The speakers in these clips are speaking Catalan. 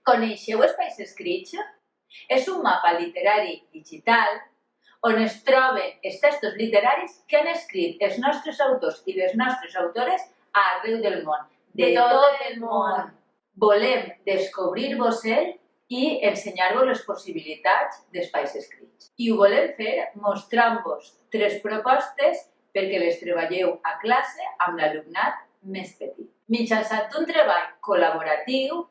Coneixeu Spice-Scratch? És un mapa literari digital on es troben els textos literaris que han escrit els nostres autors i les nostres autores arreu del món. De tot el món. Volem descobrir-vos-el i ensenyar-vos les possibilitats de Spice-Scratch. I ho volem fer mostrant-vos 3 propostes perquè les treballeu a classe amb l'alumnat més petit. Mitjançant un treball col·laboratiu,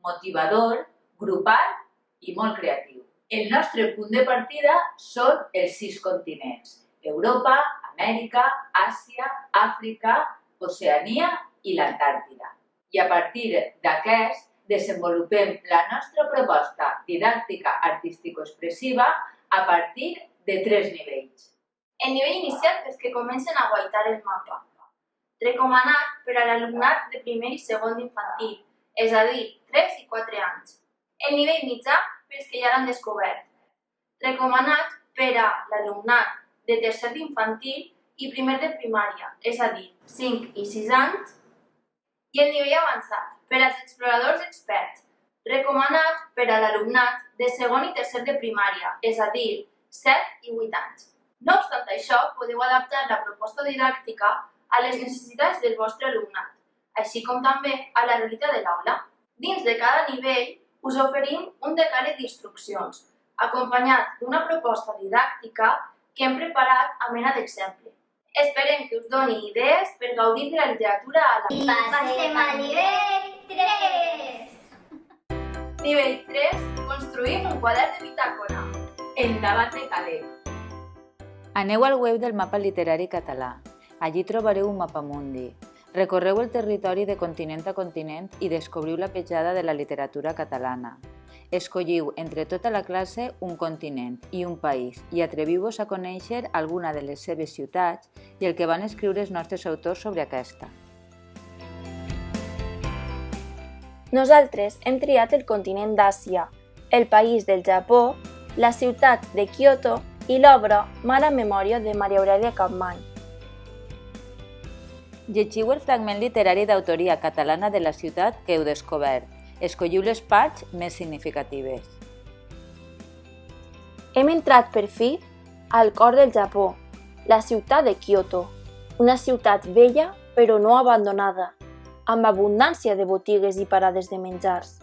motivador, grupal i molt creatiu. El nostre punt de partida són els 6 continents: Europa, Amèrica, Àsia, Àfrica, Oceania i l'Antàrtida. I a partir d'aquest desenvolupem la nostra proposta didàctica artístico-expressiva a partir de 3 nivells. El nivell inicial és que comencen a guaitar el mapa. Recomanat per a l'alumnat de primer i segon d'infantil, és a dir, 3 i 4 anys. El nivell mitjà pels que ja l'han descobert. Recomanat per a l'alumnat de tercer d'infantil i primer de primària, és a dir, 5 i 6 anys. I el nivell avançat per als exploradors experts. Recomanat per a l'alumnat de segon i tercer de primària, és a dir, 7 i 8 anys. No obstant això, podeu adaptar la proposta didàctica a les necessitats del vostre alumnat, així com també a la realitat de l'aula. Dins de cada nivell us oferim un decàleg d'instruccions, acompanyat d'una proposta didàctica que hem preparat a mena d'exemple. Esperem que us doni idees per gaudir de la literatura a la... I passem a nivell 3! Nivell 3. Construïm un quadern de bitàcola. Endavant de Calec. Aneu al web del Mapa Literari Català. Allí trobareu un mapamundi. Recorreu el territori de continent a continent i descobriu la petjada de la literatura catalana. Escolliu entre tota la classe un continent i un país i atreviu-vos a conèixer alguna de les seves ciutats i el que van escriure els nostres autors sobre aquesta. Nosaltres hem triat el continent d'Àsia, el país del Japó, la ciutat de Kyoto i l'obra Mala memòria de Maria Aurèlia Capmany. Llegiu el fragment literari d'autoria catalana de la ciutat que heu descobert. Escolliu les parts més significatives. Hem entrat per fi al cor del Japó, la ciutat de Kyoto, una ciutat vella però no abandonada, amb abundància de botigues i parades de menjars,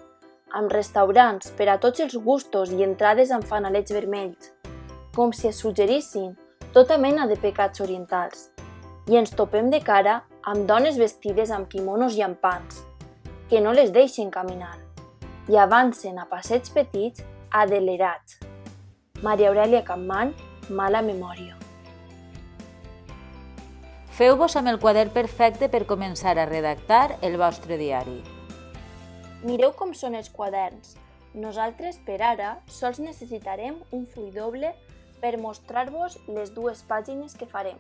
amb restaurants per a tots els gustos i entrades amb fanalets vermells, com si es suggerissin tota mena de pecats orientals. I ens topem de cara amb dones vestides amb quimonos llampants, que no les deixen caminar, i avancen a passeigs petits adelerats. Maria Aurèlia Capmany, Mala memòria. Feu-vos amb el quadern perfecte per començar a redactar el vostre diari. Mireu com són els quaderns. Nosaltres, per ara, sols necessitarem un full doble per mostrar-vos les 2 pàgines que farem.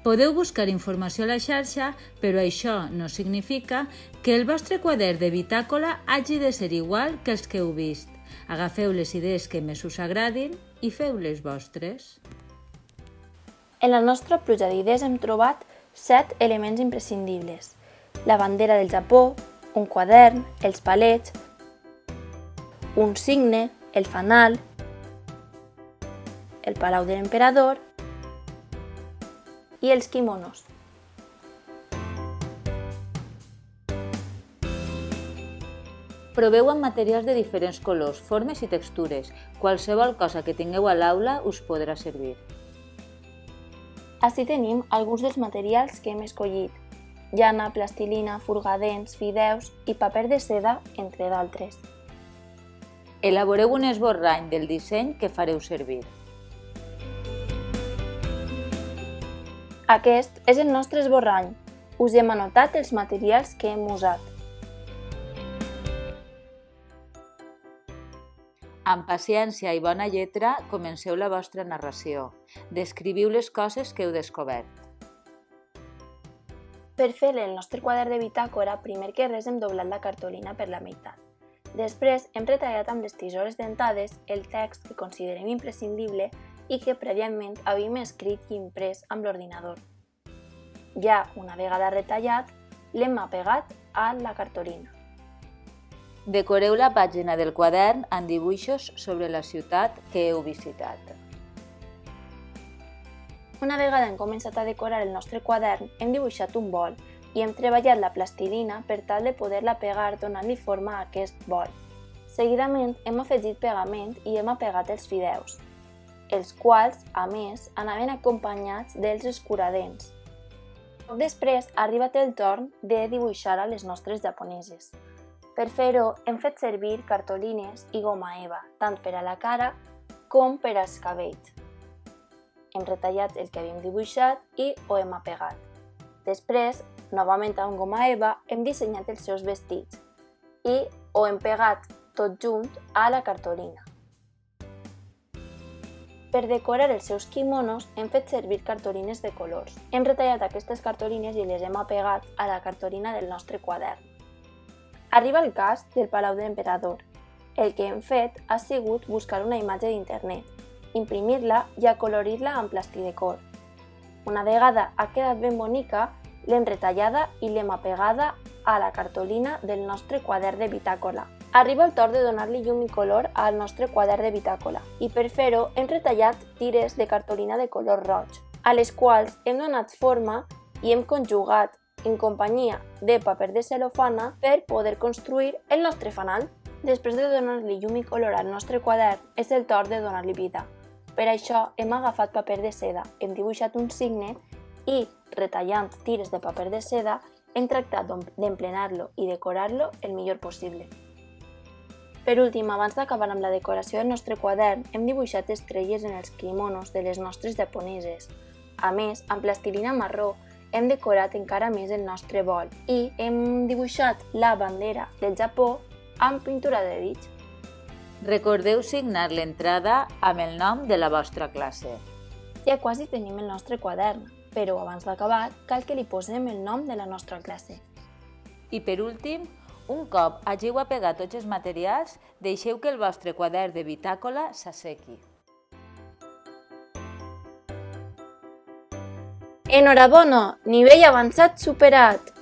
Podeu buscar informació a la xarxa, però això no significa que el vostre quadern de bitàcola hagi de ser igual que els que heu vist. Agafeu les idees que més us agradin i feu-les vostres. En la nostra pluja d'idees hem trobat 7 elements imprescindibles: la bandera del Japó, un quadern, els palets, un signe, el fanal, el palau de l'emperador i els quimonos. Proveu amb materials de diferents colors, formes i textures. Qualsevol cosa que tingueu a l'aula us podrà servir. Ací tenim alguns dels materials que hem escollit: llana, plastilina, furgadents, fideus i paper de seda, entre d'altres. Elaboreu un esborrany del disseny que fareu servir. Aquest és el nostre esborrany. Us hem anotat els materials que hem usat. Amb paciència i bona lletra, comenceu la vostra narració. Descriviu les coses que heu descobert. Per fer el nostre quadern de bitàcora, primer que res hem doblat la cartolina per la meitat. Després hem retallat amb les tisores dentades el text que considerem imprescindible i que prèviament havíem escrit i imprès amb l'ordinador. Ja una vegada retallat, l'hem apegat a la cartolina. Decoreu la pàgina del quadern amb dibuixos sobre la ciutat que heu visitat. Una vegada hem començat a decorar el nostre quadern, hem dibuixat un bol i hem treballat la plastilina per tal de poder-la pegar donant-li forma a aquest bol. Seguidament hem afegit pegament i hem apegat els fideus, els quals, a més, anaven acompanyats dels escuradents. Poc després ha arribat el torn de dibuixar a les nostres japoneses. Per fer-ho hem fet servir cartolines i goma eva, tant per a la cara com per als cabells. Hem retallat el que havíem dibuixat i ho hem apegat. Després, novament amb goma eva, hem dissenyat els seus vestits i ho hem pegat tot junt a la cartolina. Per decorar els seus quimonos hem fet servir cartolines de colors. Hem retallat aquestes cartolines i les hem apegat a la cartolina del nostre quadern. Arriba el cas del Palau de l'Emperador. El que hem fet ha sigut buscar una imatge d'internet, imprimir-la i acolorir-la amb plastidecor. Una vegada ha quedat ben bonica, l'hem retallada i l'hem apegada a la cartolina del nostre quadern de bitàcola. Arriba el torn de donar-li llum i color al nostre quadern de bitàcola i per fer-ho hem retallat tires de cartolina de color roig, a les quals hem donat forma i hem conjugat en companyia de paper de cel·lofana per poder construir el nostre fanal. Després de donar-li llum i color al nostre quadern, és el torn de donar-li vida. Per això hem agafat paper de seda, hem dibuixat un signe i, retallant tires de paper de seda, hem tractat d'emplenar-lo i decorar-lo el millor possible. Per últim, abans d'acabar amb la decoració del nostre quadern, hem dibuixat estrelles en els kimonos de les nostres japoneses. A més, amb plastilina marró, hem decorat encara més el nostre bol i hem dibuixat la bandera del Japó amb pintura de dits. Recordeu signar l'entrada amb el nom de la vostra classe. Ja quasi tenim el nostre quadern, però abans d'acabar cal que li posem el nom de la nostra classe. I per últim, un cop hàgiu apegat tots els materials, deixeu que el vostre quadern de bitàcola s'assequi. Enhorabona! Nivell avançat superat!